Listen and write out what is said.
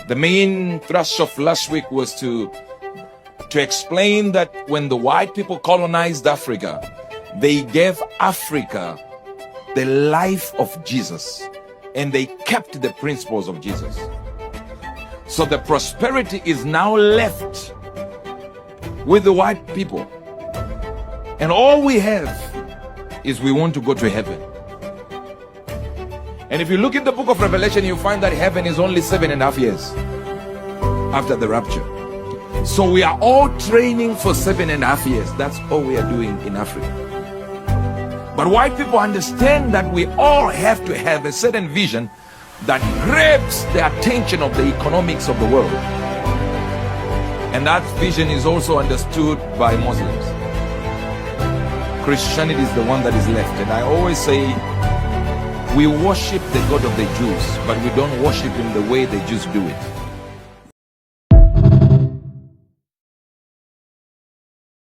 The main thrust of last week was to explain that when the white people colonized Africa, they gave Africa the life of Jesus and they kept the principles of Jesus. So the prosperity is now left with the white people. And all we have is we want to go to heaven. And if you look in the book of Revelation, you find that heaven is only 7.5 years after the rapture. So we are all training for 7.5 years. That's all we are doing in Africa. But white people understand that we all have to have a certain vision that grabs the attention of the economics of the world. And that vision is also understood by Muslims. Christianity is the one that is left. And I always say, we worship the God of the Jews, but we don't worship him the way the Jews do it.